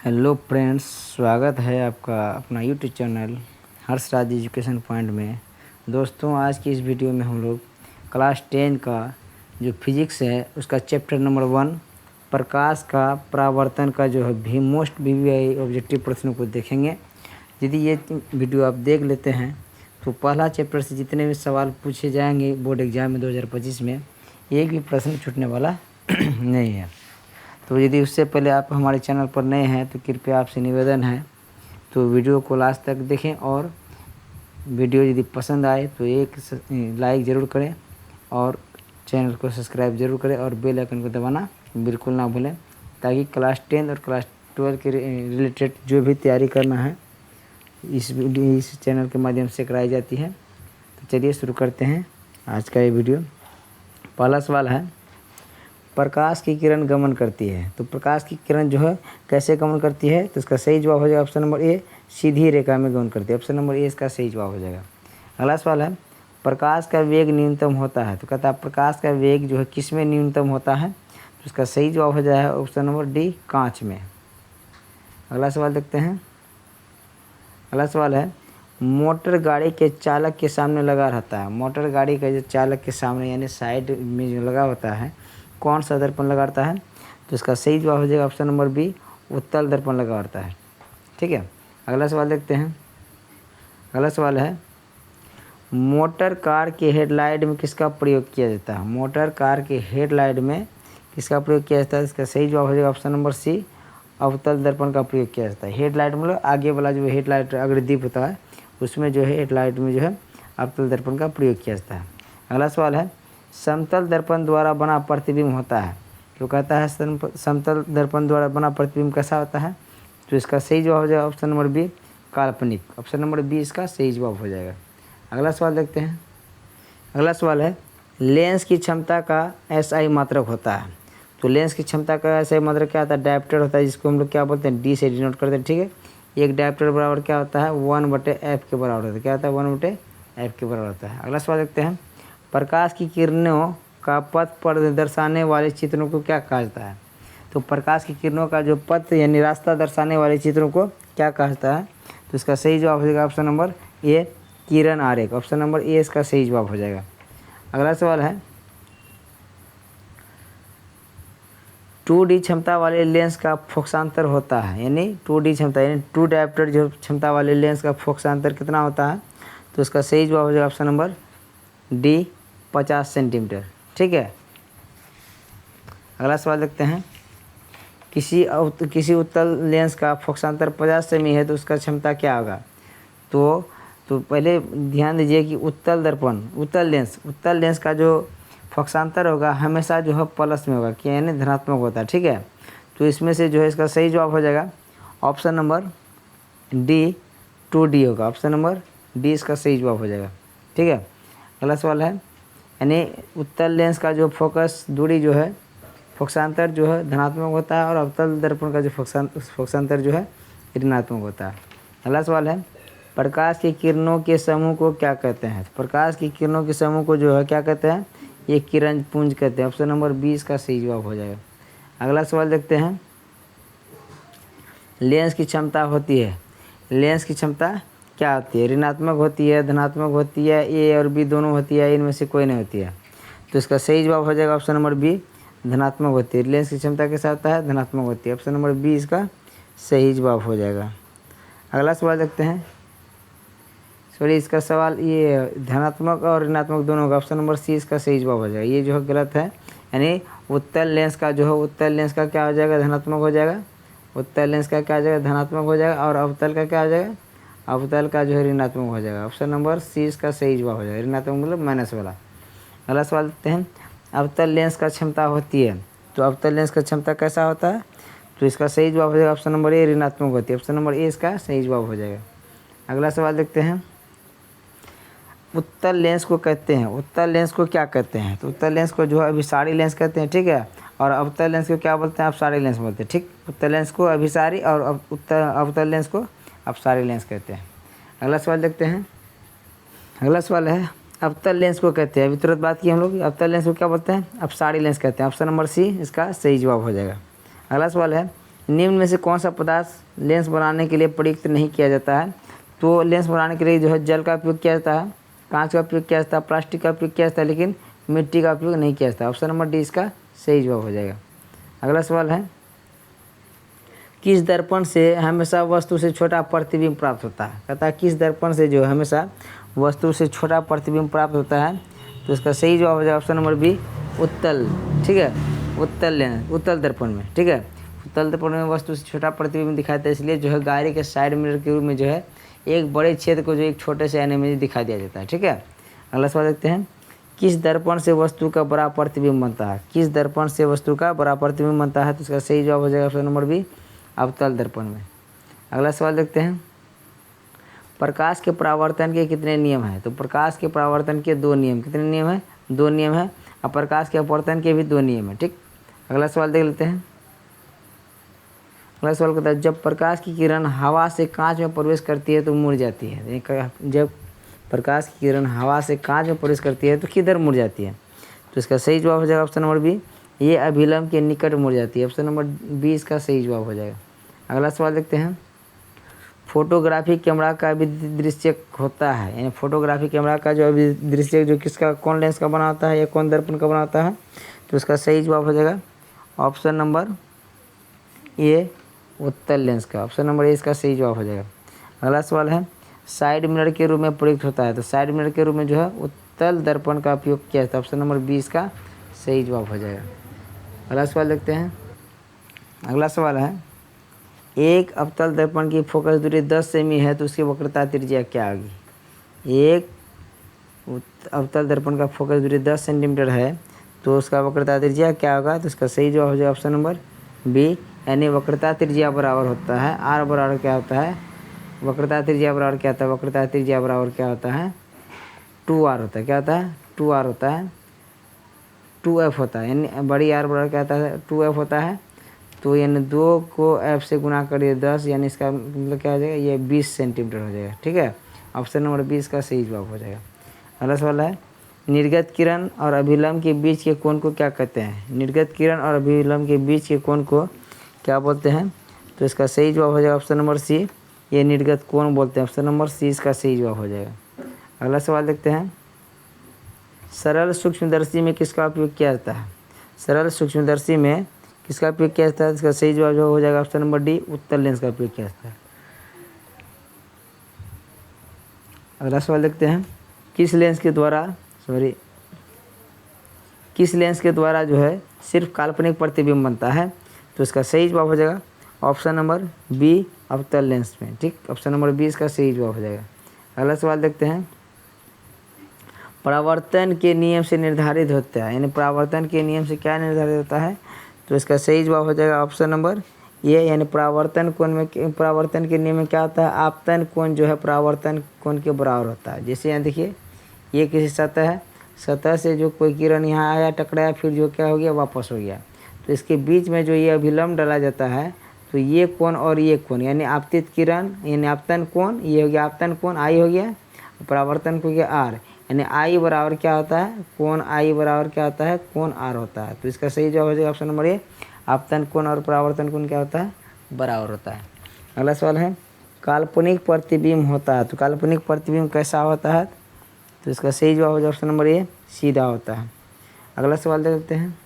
Hello friends, स्वागत है आपका अपना YouTube channel Harshraj education point में। दोस्तों, आज की इस वीडियो में हम लोग क्लास 10 का जो फिजिक्स है उसका चैप्टर नंबर 1 प्रकाश का परावर्तन का जो है भी मोस्ट वीवीआई ऑब्जेक्टिव प्रश्नों को देखेंगे। यदि ये वीडियो आप देख लेते हैं तो पहला चैप्टर से जितने भी सवाल पूछे जाएंगे बोर्ड एग्जाम में 2025 में एक भी प्रश्न छूटने वाला नहीं है। तो यदि उससे पहले आप हमारे चैनल पर नए हैं तो कृपया आपसे निवेदन है तो वीडियो को लास्ट तक देखें और वीडियो यदि पसंद आए तो एक लाइक ज़रूर करें और चैनल को सब्सक्राइब ज़रूर करें और बेल आइकन को दबाना बिल्कुल ना भूलें, ताकि क्लास 10 और क्लास 12 के रिलेटेड जो भी तैयारी करना है इस चैनल के माध्यम से कराई जाती है। तो चलिए शुरू करते हैं आज का ये वीडियो। पहला सवाल है, प्रकाश की किरण गमन करती है। तो प्रकाश की किरण जो है कैसे गमन करती है, तो इसका सही जवाब हो जाएगा ऑप्शन नंबर ए, सीधी रेखा में गमन करती है। ऑप्शन नंबर ए इसका सही जवाब हो जाएगा। अगला सवाल है, प्रकाश का वेग न्यूनतम होता है। तो कहता है प्रकाश का वेग जो है किस में न्यूनतम होता है, तो इसका सही जवाब हो जाएगा ऑप्शन नंबर डी, कांच में। अगला सवाल देखते हैं। अगला सवाल है, मोटर गाड़ी के चालक के सामने लगा रहता है। मोटर गाड़ी का जो चालक के सामने यानी साइड में जो लगा होता है कौन सा दर्पण लगा रहता है, तो इसका सही जवाब हो जाएगा ऑप्शन नंबर बी, उत्तल दर्पण लगा रहता है। ठीक है, अगला सवाल देखते हैं। अगला सवाल है, मोटर कार के हेडलाइट में किसका प्रयोग किया जाता है। मोटर कार के हेडलाइट में किसका प्रयोग किया जाता है, इसका सही जवाब हो जाएगा ऑप्शन नंबर सी, अवतल दर्पण का प्रयोग किया जाता है। हेडलाइट मतलब आगे वाला जो हेडलाइट अग्रदीप होता है उसमें जो है हेडलाइट में जो है अवतल दर्पण का प्रयोग किया जाता है। अगला सवाल है, समतल दर्पण द्वारा बना प्रतिबिंब होता है। तो कहता है समतल दर्पण द्वारा बना प्रतिबिंब कैसा होता है, तो इसका सही जवाब हो जाएगा ऑप्शन नंबर बी, काल्पनिक। ऑप्शन नंबर बी इसका सही जवाब हो जाएगा। अगला सवाल देखते हैं। अगला सवाल है, लेंस की क्षमता का एसआई मात्रक होता है। तो लेंस की क्षमता का एसआई मात्रक क्या होता है, डायप्टर होता है, जिसको हम लोग क्या बोलते हैं, डी से डिनोट करते हैं। ठीक है, एक डायप्टर बराबर क्या होता है, 1/f के बराबर होता है। क्या होता है, 1/f के बराबर होता है। अगला सवाल देखते हैं, प्रकाश की किरणों का पथ पर दर्शाने वाले चित्रों को क्या कहा जाता है। तो प्रकाश की किरणों का जो पथ यानी रास्ता दर्शाने वाले चित्रों को क्या कहा जाता है, तो इसका सही जवाब हो जाएगा ऑप्शन नंबर ए, किरण आरेख। ऑप्शन नंबर ए इसका सही जवाब हो जाएगा। अगला सवाल है, 2D क्षमता वाले लेंस का फोकसांतर होता है, यानी 2D क्षमता यानी 2 डायप्टर जो क्षमता वाले लेंस का फोकसांतर कितना होता है, तो इसका सही जवाब हो जाएगा ऑप्शन नंबर डी, 50 सेंटीमीटर। ठीक है, अगला सवाल देखते हैं। किसी उत्तल लेंस का फोकसांतर 50 सेमी है तो उसका क्षमता क्या होगा। तो पहले ध्यान दीजिए कि उत्तल लेंस का जो फोकसांतर होगा हमेशा जो है प्लस में होगा, कि यानी धनात्मक होता है। ठीक है, तो इसमें से जो है इसका सही जवाब हो जाएगा ऑप्शन नंबर डी, 2D होगा। ऑप्शन नंबर डी इसका सही जवाब हो जाएगा। ठीक है, अगला सवाल है, यानी उत्तल लेंस का जो फोकस दूरी जो है फोकसांतर जो है धनात्मक होता है और अवतल दर्पण का जो फोकसांतर जो है ऋणात्मक होता है। अगला सवाल है, प्रकाश की किरणों के समूह को क्या कहते हैं। प्रकाश की किरणों के समूह को जो है क्या कहते हैं, ये किरण पुंज कहते हैं। ऑप्शन नंबर 20 का सही जवाब हो जाएगा। अगला सवाल देखते हैं, लेंस की क्षमता होती है, लेंस की क्षमता क्या होती है, ऋणात्मक होती है, धनात्मक होती है, ए और बी दोनों होती है, इनमें से कोई नहीं होती है। तो इसका सही जवाब हो जाएगा ऑप्शन नंबर बी, धनात्मक होती है। लेंस की क्षमता कैसा होता है, धनात्मक होती है। ऑप्शन नंबर बी इसका सही जवाब हो जाएगा। अगला सवाल देखते हैं। सॉरी, इसका सवाल ये धनात्मक और ऋणात्मक दोनों का, ऑप्शन नंबर सी इसका सही जवाब हो जाएगा। ये जो है गलत है, यानी उत्तल लेंस का जो है उत्तल लेंस का क्या हो जाएगा, धनात्मक हो जाएगा। उत्तल लेंस का क्या हो जाएगा, धनात्मक हो जाएगा, और अवतल का क्या हो जाएगा, अवतल का जो है ऋणात्मक हो जाएगा। ऑप्शन नंबर सी इसका सही जवाब हो जाएगा, ऋणात्मक मतलब माइनस वाला। अगला सवाल देखते हैं, अवतल लेंस का क्षमता होती है। तो अवतल लेंस का क्षमता कैसा होता है, तो इसका सही जवाब हो जाएगा ऑप्शन नंबर ए, ऋणात्मक होती है। ऑप्शन नंबर ए इसका सही जवाब हो जाएगा। अगला सवाल देखते हैं, उत्तल लेंस को कहते हैं, उत्तल लेंस को क्या कहते हैं। तो उत्तल लेंस को जो है अभिसारी लेंस कहते हैं। ठीक है, और अवतल लेंस को क्या बोलते हैं, अपसारी लेंस बोलते हैं। ठीक, उत्तल लेंस को अभिसारी और अवतल लेंस को अपसारी लेंस कहते हैं। अगला सवाल देखते हैं। अगला सवाल है, अवतल लेंस को कहते हैं, अभी तुरंत बात की हम लोग, अवतल लेंस को क्या बोलते हैं, अपसारी लेंस कहते हैं। ऑप्शन नंबर सी इसका सही जवाब हो जाएगा। अगला सवाल है, निम्न में से कौन सा पदार्थ लेंस बनाने के लिए प्रयुक्त नहीं किया जाता है? तो लेंस बनाने के लिए जो है जल का उपयोग किया जाता है, कांच का उपयोग किया जाता है, प्लास्टिक का उपयोग किया जाता है, लेकिन मिट्टी का उपयोग नहीं किया जाता। ऑप्शन नंबर डी इसका सही जवाब हो जाएगा। अगला सवाल है, किस दर्पण से हमेशा वस्तु से छोटा प्रतिबिंब प्राप्त होता है? कहता है किस दर्पण से जो हमेशा वस्तु से छोटा प्रतिबिंब प्राप्त होता है? तो इसका सही जवाब हो जाएगा ऑप्शन नंबर बी, उत्तल। ठीक है, उत्तल लेंस, उत्तल दर्पण में। ठीक है, उत्तल दर्पण में वस्तु से छोटा प्रतिबिंब दिखाता है, इसलिए जो है गाड़ी के साइड मिरर के रूप में जो है एक बड़े छेद को जो एक छोटे से आईने में दिखा दिया जाता है। ठीक है, अगला सवाल देखते हैं, किस दर्पण से वस्तु का बड़ा प्रतिबिंब बनता है? किस दर्पण से वस्तु का बड़ा प्रतिबिंब बनता है? तो इसका सही जवाब हो जाएगा ऑप्शन नंबर बी, अवतल दर्पण में। अगला सवाल देखते हैं, प्रकाश के परावर्तन के कितने नियम हैं? तो प्रकाश के परावर्तन के 2 नियम। कितने नियम हैं? 2 नियम हैं। और प्रकाश के अपवर्तन के भी 2 नियम हैं। ठीक, अगला सवाल देख लेते हैं। अगला सवाल कहता है, जब प्रकाश की किरण हवा से कांच में प्रवेश करती है तो मुड़ जाती है। जब प्रकाश की किरण हवा से कांच में प्रवेश करती है तो किधर मुड़ जाती है? तो इसका सही जवाब हो जाएगा ऑप्शन नंबर बी, ये अभिलंब के निकट मुड़ जाती है। ऑप्शन नंबर बी इसका सही जवाब हो जाएगा। अगला सवाल देखते हैं, फोटोग्राफी कैमरा का अभिदृश्य होता है, यानी फोटोग्राफी कैमरा का जो अभिदृश्य जो किसका, कौन लेंस का बना होता है या कौन दर्पण का बना होता है? तो इसका सही जवाब हो जाएगा ऑप्शन नंबर ए, उत्तल लेंस का। ऑप्शन नंबर ए इसका सही जवाब हो जाएगा। अगला सवाल है, साइड मिरर के रूप में प्रयुक्त होता है। तो साइड मिरर के रूप में जो है उत्तल दर्पण का उपयोग किया जाता है। ऑप्शन नंबर बी इसका सही जवाब हो जाएगा। अगला सवाल देखते हैं। अगला सवाल है, एक अवतल दर्पण की फोकस दूरी 10 सेमी है तो उसकी वक्रता त्रिज्या क्या होगी? एक अवतल दर्पण का फोकस दूरी 10 सेंटीमीटर है तो उसका वक्रता त्रिज्या क्या होगा? तो इसका सही जवाब हो जाएगा ऑप्शन नंबर बी, यानी वक्रता त्रिज्या बराबर होता है, आर बराबर क्या होता है? वक्रता त्रिज्या बराबर क्या होता है? वक्रता त्रिज्या बराबर क्या होता है? 2r होता है। क्या होता है? 2r होता है, 2f होता है, यानी बड़ी आर बराबर क्या होता है? 2f होता है। तो यानी 2 को f से गुना करिए 10, यानी इसका मतलब क्या हो जाएगा? ये 20 सेंटीमीटर हो जाएगा। ठीक है, ऑप्शन नंबर 20 का सही जवाब हो जाएगा। अगला सवाल है, निर्गत किरण और अभिलंब के बीच के कोण को क्या कहते हैं? निर्गत किरण और अभिलंब के बीच के कोण को क्या बोलते हैं? तो इसका सही जवाब हो जाएगा ऑप्शन नंबर सी, ये निर्गत कोण बोलते हैं। ऑप्शन नंबर सी इसका सही जवाब हो जाएगा। अगला सवाल देखते हैं, सरल सूक्ष्मदर्शी में किसका उपयोग किया जाता है? सरल सूक्ष्मदर्शी में किसका उपयोग किया जाता है? इसका सही जवाब हो जाएगा ऑप्शन नंबर डी, उत्तल लेंस का उपयोग किया जाता है। अगला सवाल देखते हैं, किस लेंस के द्वारा जो है सिर्फ काल्पनिक प्रतिबिंब बनता है? तो इसका सही जवाब हो जाएगा ऑप्शन नंबर बी, अवतल लेंस में। ठीक, ऑप्शन नंबर बी इसका सही जवाब हो जाएगा। अगला सवाल देखते हैं, परावर्तन के नियम से निर्धारित होता है, यानी परावर्तन के नियम से क्या निर्धारित होता है? तो इसका सही जवाब हो जाएगा ऑप्शन नंबर ये, यानी परावर्तन के नियम में क्या होता है? आपतन कोण जो है परावर्तन कोण के बराबर होता है। जैसे यहाँ देखिए, ये किसी सतह है, सतह से जो कोई किरण यहाँ आया, टकराया, फिर जो क्या हो गया, वापस हो गया, तो इसके बीच में जो ये अभिलंब डाला जाता है, तो ये कोण और ये कोण, यानी आपतित किरण यानी आपतन कोण, ये हो गया आपतन कोण, आई हो गया, परावर्तन को गया आर, यानी आई बराबर क्या होता है? कोण आई बराबर क्या होता है? कोण आर होता है। तो इसका सही जवाब हो जाएगा ऑप्शन नंबर ए, आपतन कोण और परावर्तन कोण क्या होता है? बराबर होता है। अगला सवाल है, काल्पनिक प्रतिबिंब होता है, तो काल्पनिक प्रतिबिंब कैसा होता है? तो इसका सही जवाब हो जाएगा ऑप्शन नंबर ए, सीधा होता है। अगला सवाल देखते हैं।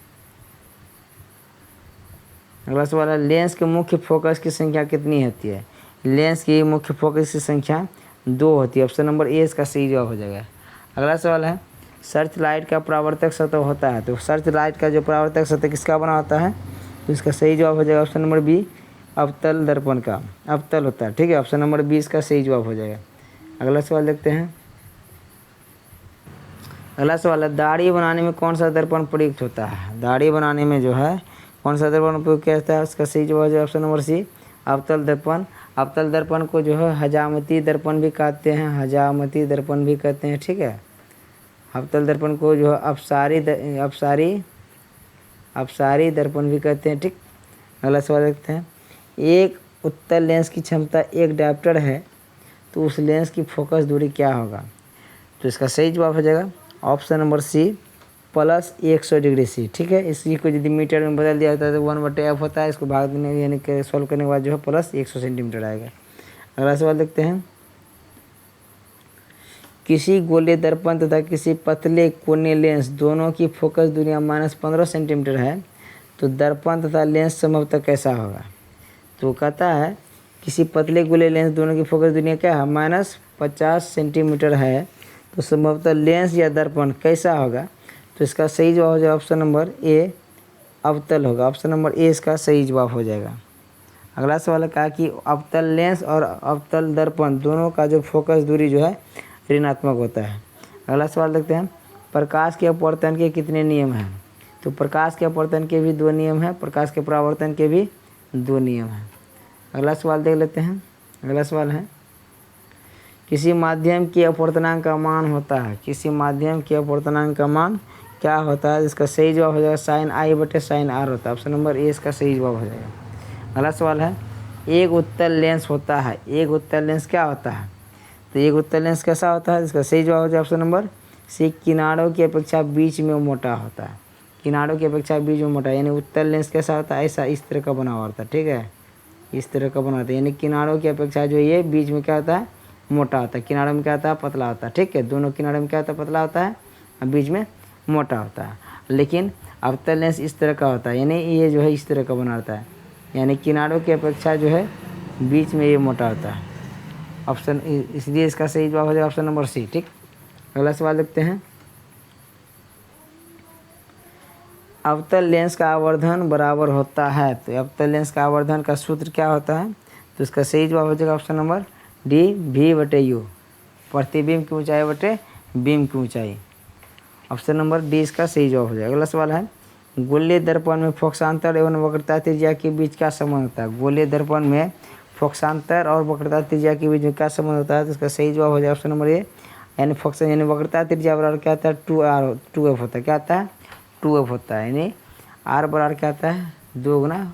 अगला सवाल है, लेंस के मुख्य फोकस की संख्या कितनी होती है? लेंस की मुख्य फोकस की संख्या 2 होती है। ऑप्शन नंबर ए इसका सही जवाब हो जाएगा। अगला सवाल है, सर्च लाइट का परावर्तक सतह होता है, तो सर्च लाइट का जो परावर्तक सतह किसका बना होता है? तो इसका सही जवाब हो जाएगा ऑप्शन नंबर बी, अवतल दर्पण का, अवतल होता है। ठीक है, ऑप्शन नंबर बी इसका सही जवाब हो जाएगा। अगला सवाल देखते हैं। अगला सवाल है, दाढ़ी बनाने में कौन सा दर्पण प्रयुक्त होता है? दाढ़ी बनाने में जो है कौन सा दर्पण उपयोग किया जाता है? उसका सही जवाब हो जाएगा ऑप्शन नंबर सी, अवतल दर्पण। अवतल दर्पण को जो है हजामती दर्पण भी कहते हैं, हजामती दर्पण भी कहते हैं। ठीक है, अवतल दर्पण को जो है अपसारी दर्पण भी कहते हैं। ठीक, अगला सवाल देखते हैं, एक उत्तल लेंस की क्षमता 1 डायोप्टर है तो उस लेंस की फोकस दूरी क्या होगा? तो इसका सही जवाब हो जाएगा option number C, plus 100 degree C. ठीक है, इसी को यदि मीटर में बदल दिया जाता है तो 1/f होता है, इसको भाग देने यानी कि सॉल्व करने के बाद जो है प्लस 100 सेंटीमीटर आएगा। अगला सवाल देखते हैं। किसी गोले दर्पण तथा किसी पतले कोने लेंस दोनों की फोकस दूरियां -15 सेंटीमीटर है, तो दर्पण तथा लेंस संभवतः कैसा होगा। तो कहता है किसी पतले गोले लेंस दोनों की फोकस दूरियां क्या है, -50 सेंटीमीटर है, तो संभवतः लेंस या दर्पण कैसा होगा। तो इसका सही जवाब हो जाएगा ऑप्शन नंबर ए, अवतल होगा। ऑप्शन नंबर ए इसका सही जवाब हो जाएगा। अगला सवाल है कहा कि अवतल लेंस और अवतल दर्पण दोनों का जो फोकस दूरी जो है ऋणात्मक होता है। अगला सवाल देखते हैं। प्रकाश के अपवर्तन के कितने नियम हैं। तो प्रकाश के अपवर्तन के भी 2 नियम हैं, प्रकाश के परावर्तन के भी 2 नियम हैं। अगला सवाल देख लेते हैं। अगला सवाल है किसी माध्यम की अपवर्तनांक का मान होता है, किसी माध्यम के अपवर्तनांक का मान क्या होता है। इसका सही जवाब हो जाएगा sin i/sin r होता है। ऑप्शन नंबर ए इसका सही जवाब हो जाएगा। अगला सवाल है एक उत्तल लेंस होता है, एक उत्तल लेंस क्या होता है। तो एक उत्तल लेंस कैसा होता है, इसका सही जवाब हो जाएगा ऑप्शन नंबर सी, किनारों की अपेक्षा बीच में मोटा होता है, किनारों की अपेक्षा बीच में मोटा, यानी उत्तल लेंस कैसा होता है, ऐसा इस तरह का बना हुआ होता है। ठीक है, इस तरह का बना होता है, यानी किनारों की अपेक्षा जो ये बीच में क्या होता है, मोटा होता है, किनारों में क्या होता है, पतला होता है। ठीक है, दोनों किनारों में क्या होता है, पतला होता है और बीच में मोटा होता है। लेकिन अवतल लेंस इस तरह का होता है, यानी ये जो है इस तरह का बना होता है, यानी किनारों की अपेक्षा जो है बीच में ये मोटा होता है। ऑप्शन इसलिए इसका सही जवाब हो जाएगा ऑप्शन नंबर सी। ठीक, अगला सवाल देखते हैं। अवतल लेंस का आवर्धन बराबर होता है, तो अवतल लेंस का आवर्धन का सूत्र क्या होता है। तो इसका सही जवाब हो जाएगा ऑप्शन नंबर डी, v/u, प्रतिबिंब की ऊंचाई बटे बीम की ऊंचाई। ऑप्शन नंबर डी इसका सही जवाब हो जाएगा। अगला सवाल है गोलीय दर्पण में फोकसांतर एवं वक्रता त्रिज्या के बीच क्या संबंध होता है। गोलीय दर्पण में फोकसांतर और वक्रता त्रिज्या के बीच में क्या संबंध होता है। तो इसका सही जवाब हो जाएगा ऑप्शन नंबर ए, यानी फोकस यानी वक्रता त्रिज्या बराबर क्या आता है, 2f होता है। क्या आता है, 2f होता है, यानी r बराबर क्या आता है, 2 गुना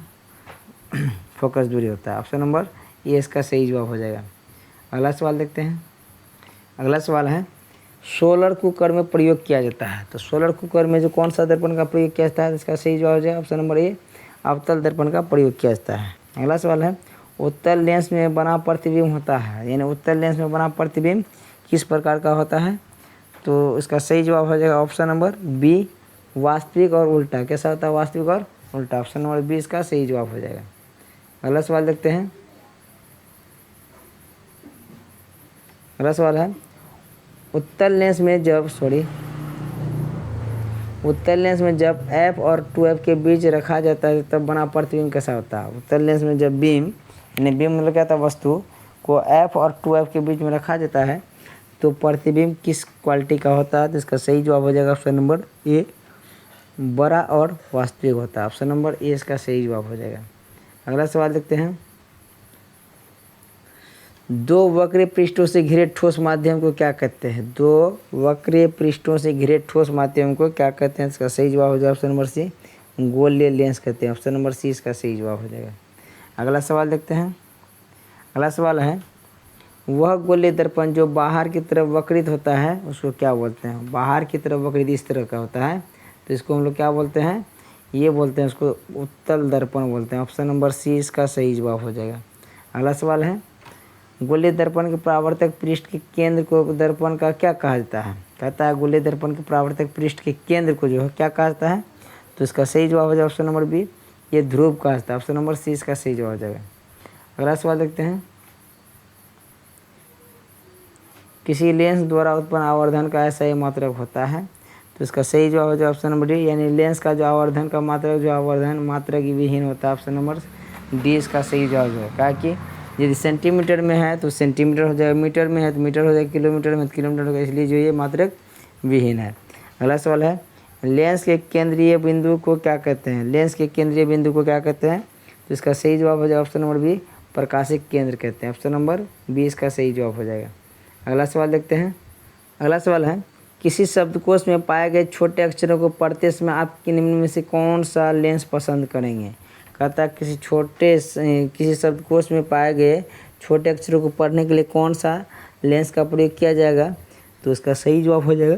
फोकस दूरी होता है। ऑप्शन नंबर ए इसका सही जवाब हो जाएगा। अगला सवाल देखते हैं। अगला सवाल है सोलर कुकर में प्रयोग किया जाता है, तो सोलर कुकर में जो कौन सा दर्पण का प्रयोग किया जाता है, इसका सही जवाब हो जाएगा ऑप्शन नंबर ए, अवतल दर्पण का प्रयोग किया जाता है। अगला सवाल है उत्तल लेंस में बना प्रतिबिंब होता है, यानी उत्तल लेंस में बना प्रतिबिंब किस प्रकार का होता है। तो इसका सही जवाब हो जाएगा ऑप्शन नंबर बी, वास्तविक और उल्टा। कैसा होता है, वास्तविक और उल्टा। ऑप्शन नंबर बी इसका सही जवाब हो जाएगा। अगला सवाल देखते हैं। अगला सवाल है उत्तल लेंस में जब f और 2f के बीच रखा जाता है तब बना प्रतिबिंब कैसा होता है। उत्तल लेंस में जब बीम यानी बीम मतलब क्या था, वस्तु को f और 2f के बीच में रखा जाता है तो प्रतिबिंब किस क्वालिटी का होता है। तो इसका सही जवाब हो जाएगा ऑप्शन नंबर ए, बड़ा और वास्तविक होता है। ऑप्शन नंबर ए इसका सही जवाब हो जाएगा। अगला सवाल देखते हैं। दो वक्र पृष्ठों से घिरे ठोस माध्यम को क्या कहते हैं। दो वक्र पृष्ठों से घिरे ठोस माध्यम को क्या कहते हैं। इसका सही जवाब हो जाएगा ऑप्शन नंबर सी, गोलीय लेंस कहते हैं। ऑप्शन नंबर सी इसका सही जवाब हो जाएगा। अगला सवाल देखते हैं। अगला सवाल है वह गोलीय दर्पण जो बाहर की तरफ वक्रित होता है उसको क्या बोलते हैं। बाहर की तरफ वक्रित इस तरह का होता है तो इसको हम लोग क्या बोलते हैं, ये बोलते हैं उसको उत्तल दर्पण बोलते हैं। ऑप्शन नंबर सी इसका सही जवाब हो जाएगा। अगला सवाल है गोलीय दर्पण के परावर्तक पृष्ठ के केंद्र को दर्पण का क्या कहा जाता है। कहता है गोलीय दर्पण के परावर्तक पृष्ठ के केंद्र को जो है क्या कहा जाता है। तो इसका सही जवाब हो जाएगा ऑप्शन नंबर बी, ये ध्रुव कहा जाता है। ऑप्शन नंबर सी इसका सही जवाब हो जाएगा। अगला सवाल देखते हैं। किसी लेंस द्वारा उत्पन्न आवर्धन का ऐसा ही मात्रक होता है तो इसका सही जवाब हो जाएगा ऑप्शन नंबर डी, यानी लेंस का जो आवर्धन का मात्रक जो आवर्धन मात्रक विहीन होता है। ऑप्शन नंबर डी इसका सही जवाब है। कहा कि यदि सेंटीमीटर में है तो सेंटीमीटर हो जाएगा, मीटर में है तो मीटर हो जाएगा, किलोमीटर में तो किलोमीटर होगा, इसलिए जो ये मात्रक विहीन है। अगला सवाल है लेंस के केंद्रीय बिंदु को क्या कहते हैं। लेंस के केंद्रीय बिंदु को क्या कहते हैं। तो इसका सही जवाब हो जाएगा ऑप्शन नंबर बी, प्रकाशिक केंद्र कहते हैं। ऑप्शन नंबर बी इसका सही जवाब हो जाएगा। अगला सवाल देखते हैं। अगला सवाल है किसी शब्दकोश में पाए गए छोटे अक्षरों को पढ़ते समय आप निम्न में से कौन सा लेंस पसंद करेंगे। कहता है किसी शब्दकोश में पाए गए छोटे अक्षरों को पढ़ने के लिए कौन सा लेंस का प्रयोग किया जाएगा। तो इसका सही जवाब हो जाएगा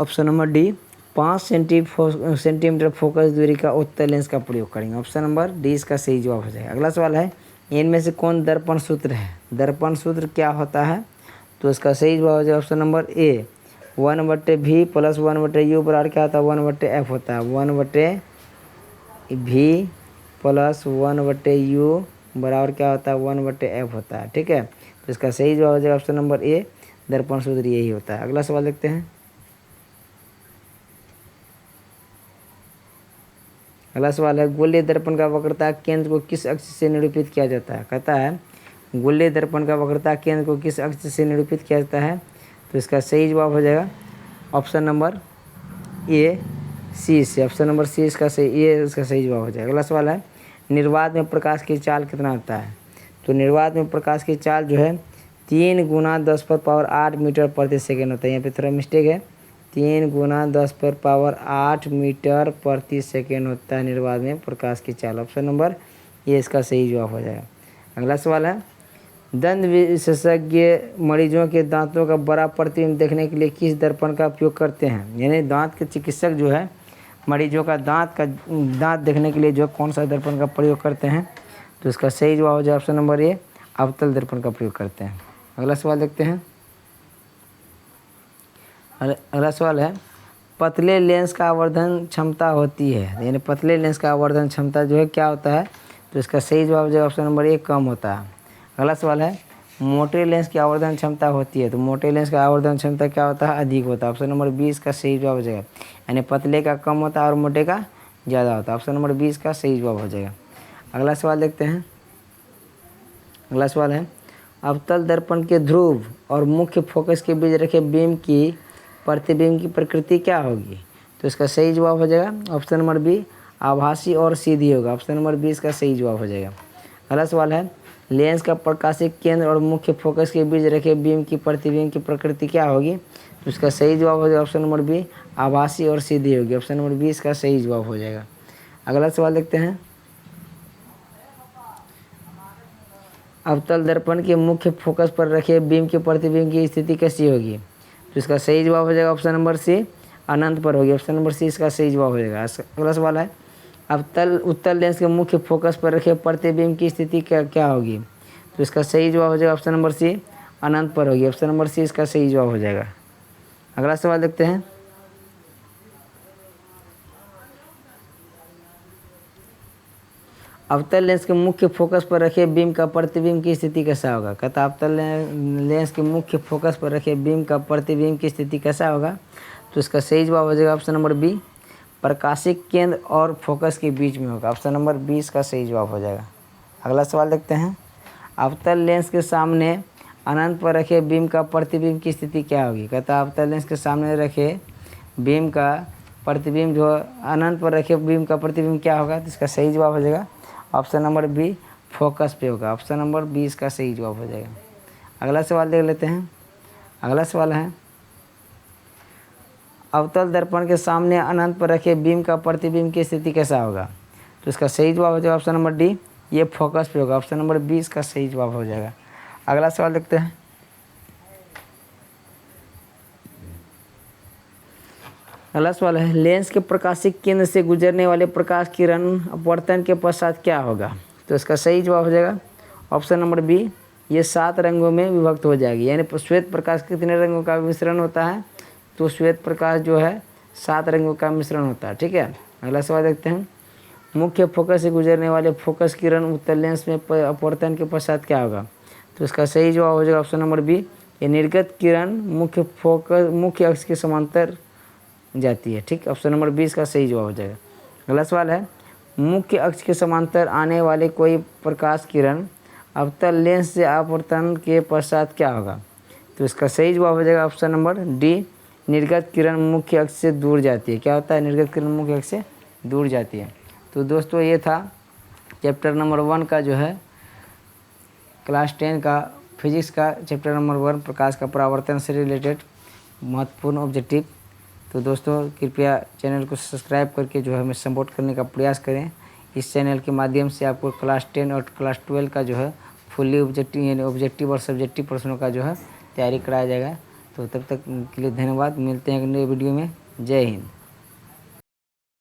option number D 5 centimetre focus दूरी का उत्तल लेंस का प्रयोग करेंगे। ऑप्शन नंबर डी इसका सही जवाब हो जाएगा। अगला सवाल है इनमें से कौन दर्पण सूत्र है? दर्पण सूत्र क्या होता है? तो इसका सही जवाब हो जाएगा option number A 1/v plus 1/u बराबर क्या होता है? 1/f होता है। 1/v प्लस 1/u बराबर क्या होता है? 1/f होता है। ठीक है, तो इसका सही जवाब हो जाएगा ऑप्शन नंबर ए दर्पण सूत्र यही होता है। अगला सवाल देखते हैं। अगला सवाल है गोलीय दर्पण का वक्रता केंद्र को किस अक्ष से निरूपित किया जाता है? कहता है गोलीय दर्पण का वक्रता केंद्र को किस अक्ष से निरूपित किया जाता है? तो इसका सही जवाब हो जाएगा ऑप्शन नंबर ए सी से। ऑप्शन नंबर सी इसका सही जवाब हो जाएगा। अगला सवाल है निर्वात में प्रकाश की चाल कितना होता है? तो निर्वात में प्रकाश की चाल जो है 3 × 10⁸ मीटर प्रति सेकेंड होता है। यहाँ पे थोड़ा मिस्टेक है, 3 × 10⁸ मीटर प्रति सेकेंड होता है निर्वात में प्रकाश की चाल। ऑप्शन नंबर ये इसका सही जवाब हो जाएगा। अगला सवाल है दंत विशेषज्ञ मरीजों के दांतों का बड़ा प्रतिबिंब देखने के लिए किस दर्पण का उपयोग करते हैं? यानी दांत के चिकित्सक जो है मरीजों का दांत देखने के लिए जो कौन सा दर्पण का प्रयोग करते हैं? तो इसका सही जवाब हो जाए ऑप्शन नंबर ए अवतल दर्पण का प्रयोग करते हैं। अगला सवाल देखते हैं। अगला सवाल है पतले लेंस का आवर्धन क्षमता होती है, यानी पतले लेंस का आवर्धन क्षमता जो है क्या होता है? तो इसका सही जवाब हो जाएगा ऑप्शन नंबर ए कम होता है। अगला सवाल है मोटे लेंस की आवर्धन क्षमता होती है, तो मोटे लेंस का आवर्धन क्षमता क्या होता है? अधिक होता है। ऑप्शन नंबर 20 का सही जवाब हो जाएगा। यानी पतले का कम होता है और मोटे का ज़्यादा होता है। ऑप्शन नंबर 20 का सही जवाब हो जाएगा। अगला सवाल देखते हैं। अगला सवाल है अवतल दर्पण के ध्रुव और मुख्य फोकस के बीच रखे बीम की प्रतिबिंब की प्रकृति क्या होगी? तो इसका सही जवाब हो जाएगा ऑप्शन नंबर बी आभासी और सीधी होगा। ऑप्शन नंबर 20 का सही जवाब हो जाएगा। अगला सवाल है लेंस का प्रकाशिक केंद्र और मुख्य फोकस के बीच रखे बीम की प्रतिबिंब की प्रकृति क्या होगी? तो इसका सही जवाब हो जाएगा ऑप्शन नंबर बी आभासी और सीधी होगी। ऑप्शन नंबर 20 का सही जवाब हो जाएगा। अगला सवाल देखते हैं। अवतल दर्पण के मुख्य फोकस पर रखे बीम के प्रतिबिंब की स्थिति कैसी होगी? तो इसका सही जवाब हो जाएगा ऑप्शन नंबर सी अनंत पर होगी। ऑप्शन नंबर सी इसका सही जवाब हो जाएगा। अगला सवाल है उत्तल लेंस के मुख्य फोकस पर रखे प्रतिबिंब की स्थिति क्या होगी? तो इसका सही जवाब हो जाएगा ऑप्शन नंबर सी अनंत पर होगी। ऑप्शन नंबर सी इसका सही जवाब हो जाएगा। अगला सवाल देखते हैं। अवतल लेंस के मुख्य फोकस पर रखे बीम का प्रतिबिंब की स्थिति कैसा होगा? कहता अवतल लेंस के मुख्य फोकस पर रखे बीम का प्रतिबिंब की स्थिति कैसा होगा? तो इसका सही जवाब हो जाएगा ऑप्शन नंबर बी प्रकाशिक केंद्र और फोकस के बीच में होगा। ऑप्शन नंबर 20 का सही जवाब हो जाएगा। अगला सवाल देखते हैं। अवतल लेंस के सामने अनंत पर रखे बीम का प्रतिबिंब की स्थिति क्या होगी? कहता अवतल लेंस के सामने रखे बीम का प्रतिबिंब जो अनंत पर रखे बीम का प्रतिबिंब क्या होगा? तो इसका सही जवाब हो जाएगा ऑप्शन नंबर बी फोकस पे होगा। ऑप्शन नंबर 20 का सही जवाब हो जाएगा। अगला सवाल देख लेते हैं। अगला सवाल है अवतल दर्पण के सामने अनंत पर रखे बीम का प्रतिबिंब की स्थिति कैसा होगा? तो इसका सही जवाब हो जाएगा ऑप्शन नंबर डी ये फोकस पे होगा। ऑप्शन नंबर 20 का सही जवाब हो जाएगा। अगला सवाल देखते हैं। अगला सवाल है लेंस के प्रकाशिक केंद्र से गुजरने वाले प्रकाश किरण अपवर्तन के पश्चात क्या होगा? तो इसका सही जवाब हो जाएगा ऑप्शन नंबर बी ये 7 रंगों में विभक्त हो जाएगी। यानी श्वेत प्रकाश कितने रंगों का मिश्रण होता है? तो श्वेत प्रकाश जो है 7 रंगों का मिश्रण होता है। ठीक है, अगला सवाल देखते हैं। मुख्य फोकस से गुजरने वाले फोकस किरण उत्तल लेंस में अपवर्तन के पश्चात क्या होगा? तो इसका सही जवाब हो जाएगा ऑप्शन नंबर बी ये निर्गत किरण मुख्य अक्ष के समांतर जाती है। ठीक, ऑप्शन नंबर 20 का सही जवाब हो जाएगा। अगला सवाल है मुख्य अक्ष के समांतर आने वाले कोई प्रकाश किरण अवतल लेंस से अपवर्तन के पश्चात क्या होगा? तो इसका सही जवाब हो जाएगा ऑप्शन नंबर डी निर्गत किरण मुख्य अक्ष से दूर जाती है। क्या होता है? निर्गत किरण मुख्य अक्ष से दूर जाती है। तो दोस्तों ये था चैप्टर नंबर 1 का जो है क्लास 10 का फिजिक्स का चैप्टर नंबर 1 प्रकाश का परावर्तन से रिलेटेड महत्वपूर्ण ऑब्जेक्टिव। तो दोस्तों कृपया चैनल को सब्सक्राइब करके जो है हमें सपोर्ट करने का प्रयास करें। इस चैनल के माध्यम से आपको क्लास 10 और क्लास 12 का जो है फुल्ली ऑब्जेक्टिव यानी ऑब्जेक्टिव और सब्जेक्टिव प्रश्नों का जो है तैयारी कराया जाएगा। तो तब तक के लिए धन्यवाद, मिलते हैं अगले वीडियो में। जय हिंद।